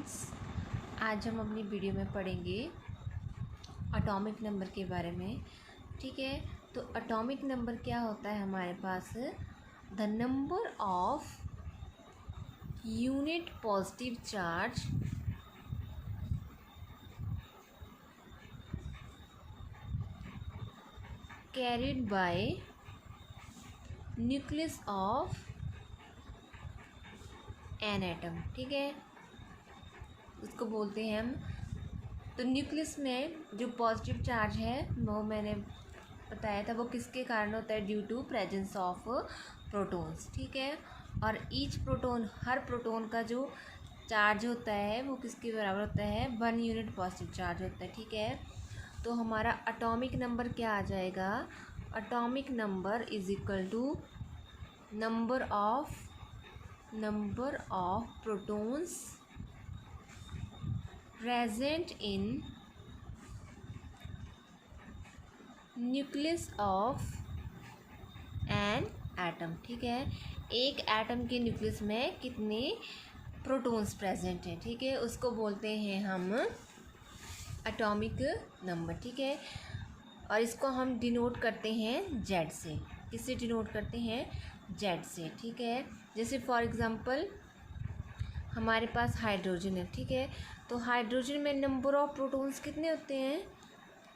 Students, आज हम अपनी वीडियो में पढ़ेंगे एटॉमिक नंबर के बारे में। ठीक है, तो एटॉमिक नंबर क्या होता है हमारे पास? The number of unit positive charge carried by nucleus of an atom. ठीक है, उसको बोलते हैं हम। तो न्यूक्लियस में जो पॉजिटिव चार्ज है वो मैंने बताया था, वो किसके कारण होता है? Due to presence of protons. ठीक है, और ईच प्रोटॉन, हर प्रोटॉन का जो चार्ज होता है वो किसके बराबर होता है? 1 यूनिट पॉजिटिव चार्ज होता है। ठीक है, तो हमारा एटॉमिक नंबर क्या आ जाएगा? Atomic number is equal to number of protons present in nucleus of an atom. ठीक है, एक एटम के न्यूक्लियस में कितने प्रोटॉन्स प्रेजेंट हैं? ठीक है, उसको बोलते हैं हम एटॉमिक नंबर। ठीक है, और इसको हम डिनोट करते हैं जेड से। किससे डिनोट करते हैं? जेड से। ठीक है, जैसे फॉर एग्जांपल हमारे पास हाइड्रोजन है। ठीक है, तो हाइड्रोजन में नंबर ऑफ़ प्रोटॉन्स कितने होते हैं?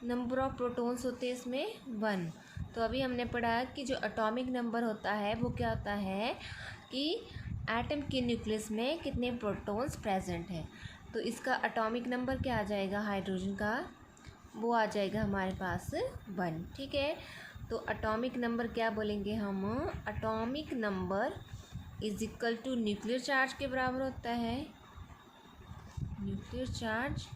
नंबर ऑफ़ प्रोटॉन्स होते हैं इसमें 1। तो अभी हमने पढ़ा कि जो एटॉमिक नंबर होता है वो क्या होता है कि एटम के न्यूक्लियस में कितने प्रोटॉन्स प्रेजेंट हैं। तो इसका एटॉमिक नंबर क्या आ जाएगा हाइड्रोजन का? वो आ जाएगा हमारे पास 1। ठीक है, तो एटॉमिक नंबर क्या बोलेंगे हम? Atomic number is equal to nuclear charge के बराबर होता है, न्यूक्लियर चार्ज,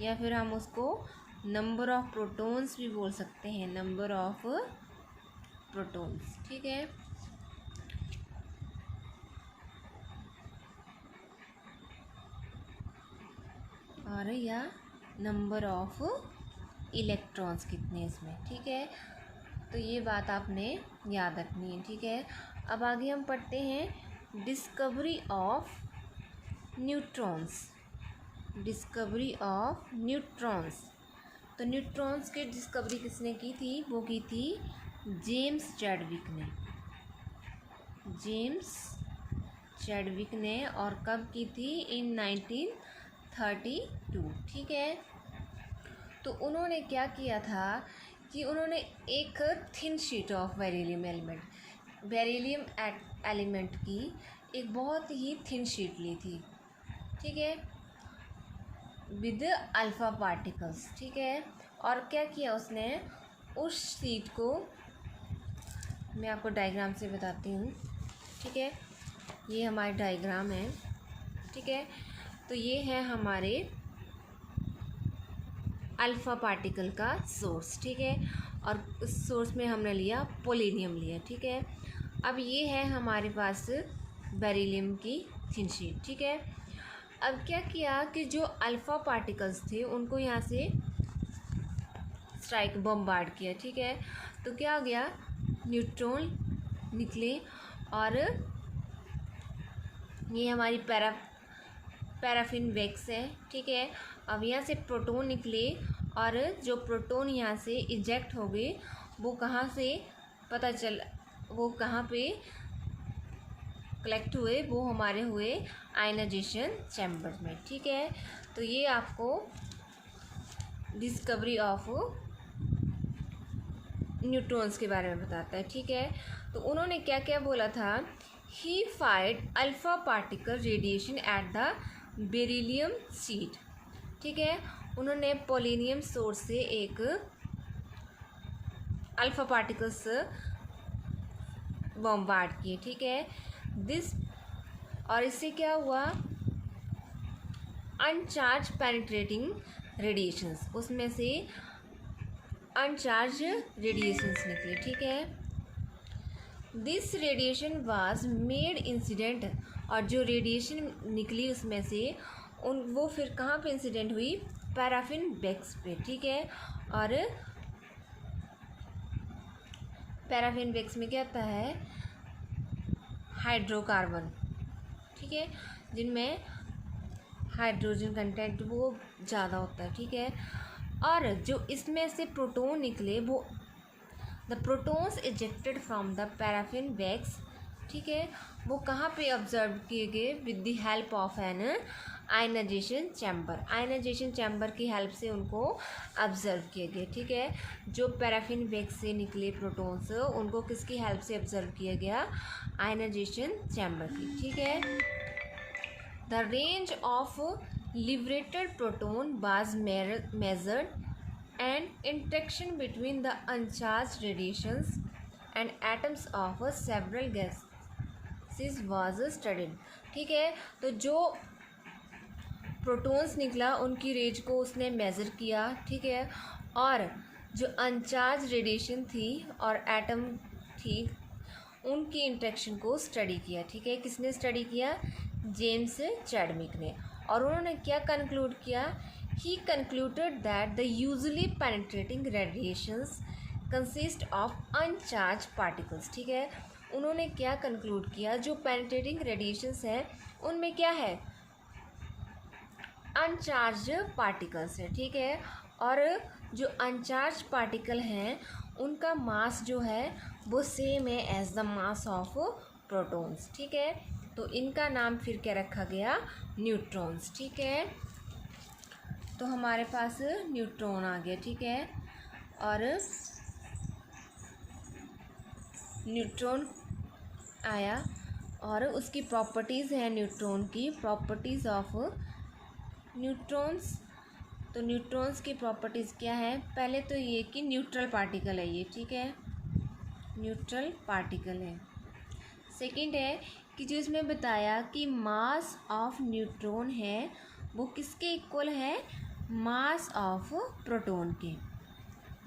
या फिर हम उसको नंबर ऑफ प्रोटॉन्स भी बोल सकते हैं, नंबर ऑफ प्रोटॉन्स। ठीक है, और या नंबर ऑफ इलेक्ट्रॉन्स कितने इसमें। ठीक है, तो ये बात आपने याद रखनी है। ठीक है, अब आगे हम पढ़ते हैं discovery of neutrons. Discovery of neutrons. तो न्यूट्रॉन्स की डिस्कवरी किसने की थी? वो की थी जेम्स चैडविक ने। जेम्स चैडविक ने, और कब की थी? इन 1932। ठीक है, तो उन्होंने क्या किया था कि उन्होंने एक thin sheet of beryllium element की एक बहुत ही थिन शीट ली थी। ठीक है, विद अल्फ़ा पार्टिकल्स। ठीक है, और क्या किया उसने? उस शीट को मैं आपको डायग्राम से बताती हूँ। ठीक है, ये हमारे डायग्राम है। ठीक है, तो ये है हमारे अल्फ़ा पार्टिकल का सोर्स। ठीक है, और उस सोर्स में हमने लिया पोलेनियम लिया। ठीक है, अब ये है हमारे पास बेरिलियम की थिन शीट। ठीक है, अब क्या किया कि जो अल्फ़ा पार्टिकल्स थे उनको यहाँ से स्ट्राइक बम्बार्ड किया। ठीक है, तो क्या हो गया? न्यूट्रॉन निकले, और ये हमारी पैराफिन वैक्स है। ठीक है, अब यहाँ से प्रोटॉन निकले, और जो प्रोटॉन यहाँ से इजेक्ट हो गए वो कहाँ से पता चल, वो कहाँ पे कलेक्ट हुए? वो हमारे हुए आयनाइजेशन चैम्बर में। ठीक है, तो ये आपको डिस्कवरी ऑफ न्यूट्रॉन्स के बारे में बताता है। ठीक है, तो उन्होंने क्या क्या बोला था? He find alpha particle radiation at the beryllium sheet. ठीक है, उन्होंने पोलेनियम सोर्स से एक अल्फ़ा पार्टिकल्स बम्बार्ड किए। ठीक है, और इससे क्या हुआ? अनचार्ज पेनिट्रेटिंग रेडिएशंस, उसमें से अनचार्ज रेडिएशंस निकले। ठीक है, this radiation was made incident, और जो रेडिएशन निकली उसमें से वो फिर कहाँ पे इंसिडेंट हुई? पैराफिन वैक्स पे। ठीक है, और पैराफिन वैक्स में क्या होता है? हाइड्रोकार्बन। ठीक है, जिनमें हाइड्रोजन कंटेंट वो ज़्यादा होता है, ठीक है। और जो इसमें से प्रोटॉन निकले वो the protons ejected from the paraffin wax, ठीक है, वो कहाँ पे ऑब्जर्व किए गए? With the help of an ionisation chamber. Ionisation chamber की हेल्प से उनको ऑब्जर्व किए गए, ठीक है। जो पैराफिन वैक्स से निकले प्रोटॉन्स उनको किसकी हेल्प से ऑब्जर्व किया गया? आयनाइजेशन चैम्बर की, ठीक है। The range of liberated proton was measured and interaction between the uncharged radiations and atoms of several gases was studied, ठीक है। तो जो प्रोटॉन्स निकला उनकी रेंज को उसने मेज़र किया, ठीक है। और जो अनचार्ज रेडिएशन थी और एटम थी उनकी इंटरेक्शन को स्टडी किया, ठीक है। किसने स्टडी किया? जेम्स चैडविक ने। और उन्होंने क्या कंक्लूड किया? He concluded that the usually penetrating radiations consist of uncharged particles, ठीक है। उन्होंने क्या कंक्लूड किया? जो पेनिट्रेटिंग रेडिएशंस है उनमें क्या है? अनचार्ज पार्टिकल्स है, ठीक है। और जो अनचार्ज पार्टिकल हैं उनका मास जो है वो सेम है as the mass of protons, ठीक है। तो इनका नाम फिर क्या रखा गया? न्यूट्रॉन्स, ठीक है। तो हमारे पास न्यूट्रॉन आ गया, ठीक है। और न्यूट्रॉन आया और उसकी प्रॉपर्टीज़ हैं न्यूट्रॉन की, प्रॉपर्टीज़ ऑफ न्यूट्रॉन्स। तो न्यूट्रॉन्स की प्रॉपर्टीज़ क्या है? पहले तो ये कि न्यूट्रल पार्टिकल है ये, ठीक है, न्यूट्रल पार्टिकल है। सेकंड है कि जो इसमें बताया कि मास ऑफ न्यूट्रॉन है वो किसके इक्वल है? मास ऑफ प्रोटॉन के,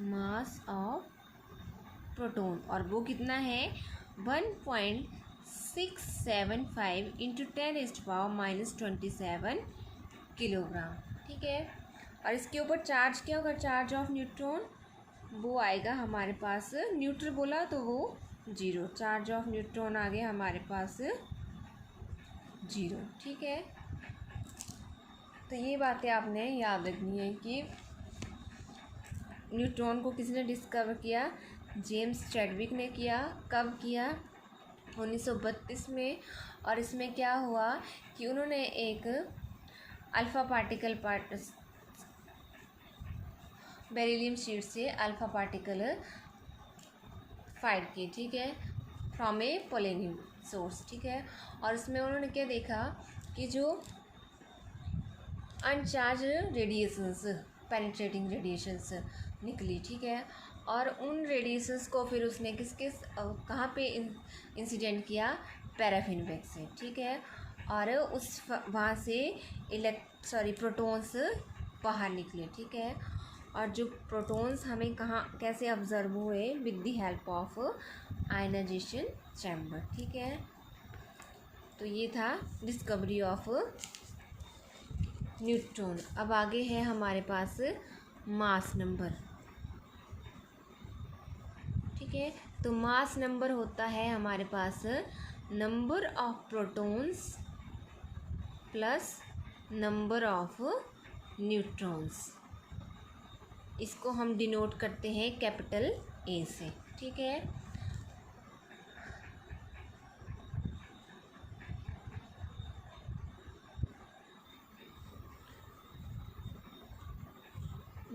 मास ऑफ प्रोटॉन। और वो कितना है? 1.675 इंटू 10⁻⁻27 किलोग्राम, ठीक है। और इसके ऊपर चार्ज क्या होगा? चार्ज ऑफ न्यूट्रॉन वो आएगा हमारे पास, न्यूट्रल बोला तो वो 0, चार्ज ऑफ न्यूट्रॉन आ गया हमारे पास 0, ठीक है। तो ये बातें आपने याद रखनी है कि न्यूट्रॉन को किसने डिस्कवर किया? जेम्स चैडविक ने किया। कब किया? 1932 में। और इसमें क्या हुआ कि उन्होंने एक अल्फ़ा पार्टिकल बेरिलियम शीट से अल्फ़ा पार्टिकल फाइंड किए, ठीक है, फ्रॉम ए पोलेनियम सोर्स, ठीक है। और इसमें उन्होंने क्या देखा कि जो अनचार्ज रेडिएशंस, पेनिट्रेटिंग रेडिएशंस निकली, ठीक है। और उन रेडिएशंस को फिर उसने कहाँ पे इंसिडेंट किया? पैराफिन वैक्स से, ठीक है। और वहाँ से प्रोटॉन्स बाहर निकले, ठीक है। और जो प्रोटॉन्स हमें कैसे ऑब्जर्व हुए? With the help of ionisation chamber, ठीक है। तो ये था डिस्कवरी ऑफ न्यूट्रॉन। अब आगे है हमारे पास मास नंबर, ठीक है। तो मास नंबर होता है हमारे पास number of protons plus number of neutrons. इसको हम डिनोट करते हैं कैपिटल ए से, ठीक है।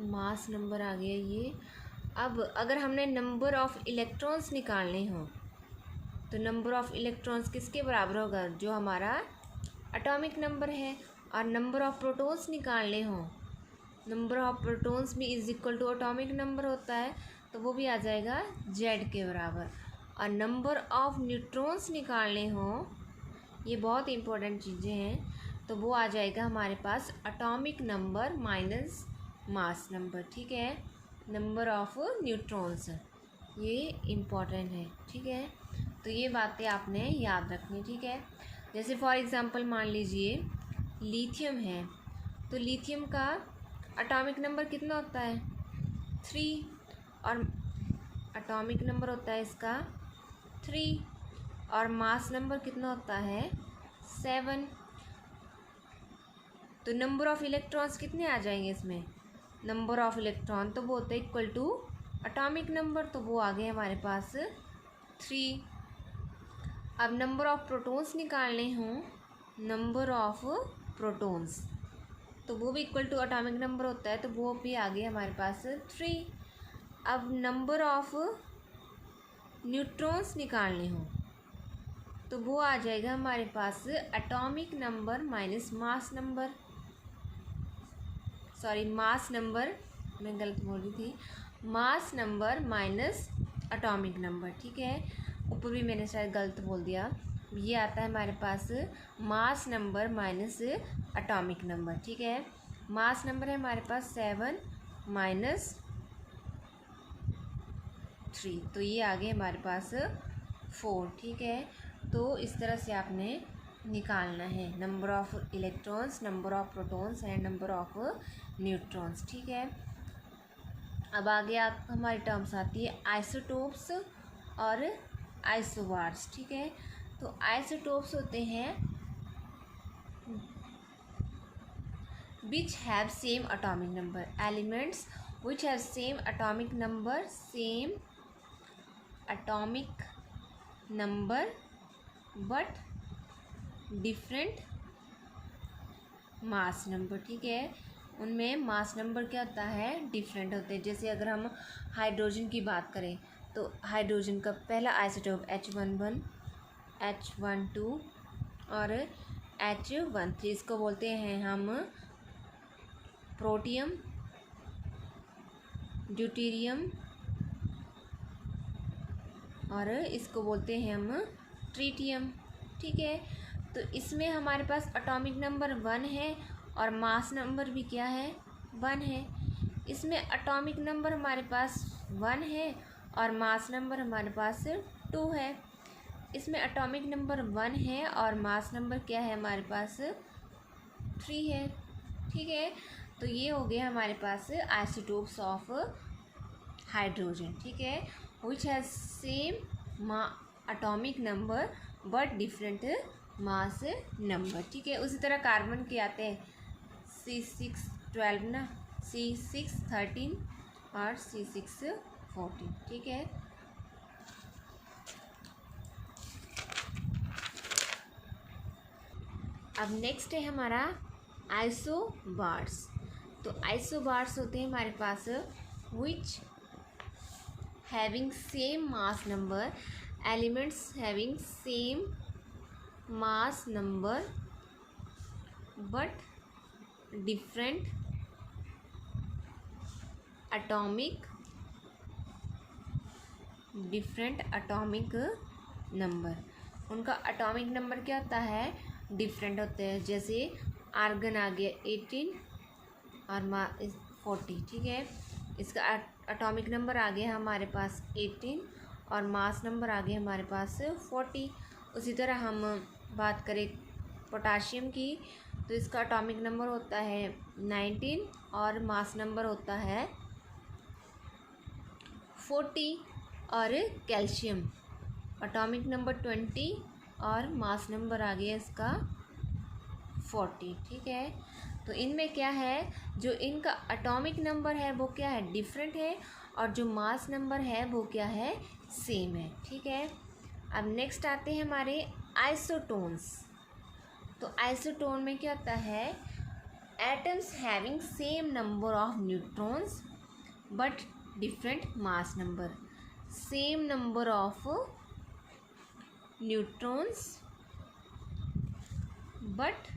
मास नंबर आ गया ये। अब अगर हमने नंबर ऑफ़ इलेक्ट्रॉन्स निकालने हो तो नंबर ऑफ़ इलेक्ट्रॉन्स किसके बराबर होगा? जो हमारा एटॉमिक नंबर है। और नंबर ऑफ़ प्रोटॉन्स निकालने हो, नंबर ऑफ़ प्रोटॉन्स भी is equal to atomic number होता है, तो वो भी आ जाएगा जेड के बराबर। और नंबर ऑफ़ न्यूट्रॉन्स निकालने हो, ये बहुत इंपॉर्टेंट चीज़ें हैं, तो वो आ जाएगा हमारे पास atomic number minus mass number, ठीक है। नंबर ऑफ़ न्यूट्रॉन्स ये इम्पॉर्टेंट है, ठीक है। तो ये बातें आपने याद रखनी, ठीक है। जैसे फॉर एग्ज़ाम्पल मान लीजिए लिथियम है, तो लिथियम का एटॉमिक नंबर कितना होता है? 3। और एटॉमिक नंबर होता है इसका 3 और मास नंबर कितना होता है? 7। तो नंबर ऑफ़ इलेक्ट्रॉन्स कितने आ जाएंगे इसमें, नंबर ऑफ़ इलेक्ट्रॉन तो वो होता है इक्वल टू एटॉमिक नंबर, तो वो आ गए हमारे पास 3। अब नंबर ऑफ़ प्रोटॉन्स निकालने हों, नंबर ऑफ़ प्रोटॉन्स तो वो भी इक्वल टू एटॉमिक नंबर होता है, तो वो भी आ गए हमारे पास 3। अब नंबर ऑफ़ न्यूट्रॉन्स निकालने हों तो वो आ जाएगा हमारे पास atomic number minus mass number, sorry mass number, मैं गलत बोल रही थी, mass number minus atomic number, ठीक है। ऊपर भी मैंने शायद गलत बोल दिया, ये आता है हमारे पास mass number minus atomic number, ठीक है। मास नंबर है हमारे पास 7 माइनस 3, तो ये आ गए हमारे पास 4, ठीक है। तो इस तरह से आपने निकालना है number of electrons, number of protons and number of neutrons, ठीक है। अब आगे आप हमारी टर्म्स आती है आइसोटोप्स और आइसोबार्स, ठीक है। तो आइसोटोप्स होते हैं which have same atomic number, elements which have same atomic number but different mass number, ठीक है। उनमें मास नंबर क्या होता है, डिफरेंट होते हैं। जैसे अगर हम हाइड्रोजन की बात करें तो हाइड्रोजन का पहला आइसोटोप H11, H12 और H13, इसको बोलते हैं हम प्रोटियम, ड्यूटेरियम और इसको बोलते हैं हम ट्रिटियम, ठीक है। तो इसमें हमारे पास एटॉमिक नंबर 1 है और मास नंबर भी क्या है, 1 है। इसमें एटॉमिक नंबर हमारे पास 1 है और मास नंबर हमारे पास 2 है। इसमें एटॉमिक नंबर 1 है और मास नंबर क्या है हमारे पास 3 है, ठीक है। तो ये हो गया हमारे पास आइसोटोप्स ऑफ हाइड्रोजन, ठीक है, which has same atomic number but different mass number, ठीक है। उसी तरह कार्बन के आते हैं C612 ना, C613 और C614, ठीक है। अब नेक्स्ट है हमारा आइसोबार्स। तो आइसोबार्स होते हैं हमारे पास which having same mass number, elements having same mass number but different atomic number. उनका एटॉमिक नंबर क्या होता है, डिफरेंट होते हैं। जैसे आर्गन आ गया 18 और 40, ठीक है। इसका एटॉमिक नंबर आ गया हमारे पास 18 और मास नंबर आ गया हमारे पास 40। उसी तरह हम बात करें पोटाशियम की तो इसका एटॉमिक नंबर होता है 19 और मास नंबर होता है 40। और कैल्शियम एटॉमिक नंबर 20 और मास नंबर आ गया इसका 40, ठीक है। तो इनमें क्या है, जो इनका एटॉमिक नंबर है वो क्या है, डिफरेंट है, और जो मास नंबर है वो क्या है, सेम है, ठीक है। अब नेक्स्ट आते हैं हमारे आइसोटोन्स। तो आइसोटोन में क्या होता है, atoms having same number of neutrons but different mass number, same number of neutrons but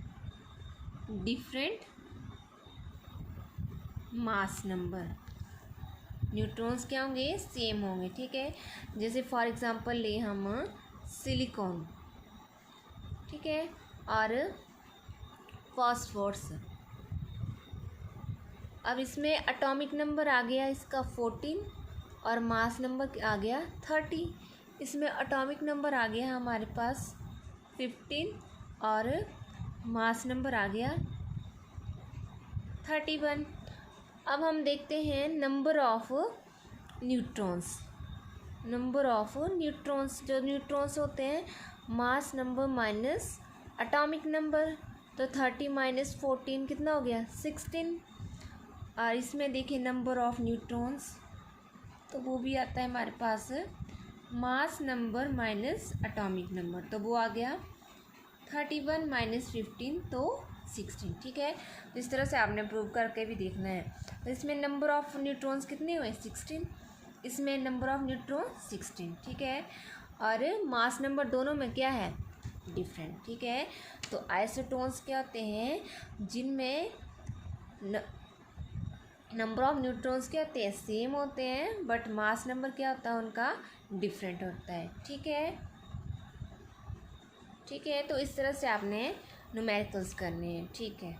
different mass number. Neutrons क्या होंगे, सेम होंगे, ठीक है। जैसे फॉर एग्जांपल ले हम सिलिकॉन, ठीक है, और फॉस्फोरस। अब इसमें एटॉमिक नंबर आ गया इसका 14 और मास नंबर आ गया 30। इसमें एटॉमिक नंबर आ गया हमारे पास 15 और मास नंबर आ गया 31। अब हम देखते हैं number of neutrons. Number of neutrons, जो न्यूट्रॉन्स होते हैं मास नंबर माइनस एटॉमिक नंबर, तो 30 माइनस 14 कितना हो गया 16। और इसमें देखिए नंबर ऑफ न्यूट्रॉन्स, तो वो भी आता है हमारे पास mass number minus atomic number, तो वो आ गया 31 माइनस 15 तो 16। ठीक है, तो इस तरह से आपने प्रूव करके भी देखना है। तो इसमें नंबर ऑफ न्यूट्रॉन्स कितने हुए 16, इसमें नंबर ऑफ न्यूट्रॉन 16। ठीक है, और मास नंबर दोनों में क्या है डिफरेंट। ठीक है, तो आइसोटोन्स क्या होते हैं जिनमें नंबर ऑफ न्यूट्रॉन्स क्या होते हैं सेम होते हैं, बट मास नंबर क्या होता है उनका डिफरेंट होता है। ठीक है, ठीक है, तो इस तरह से आपने न्यूमेरिकल्स करने हैं। ठीक है।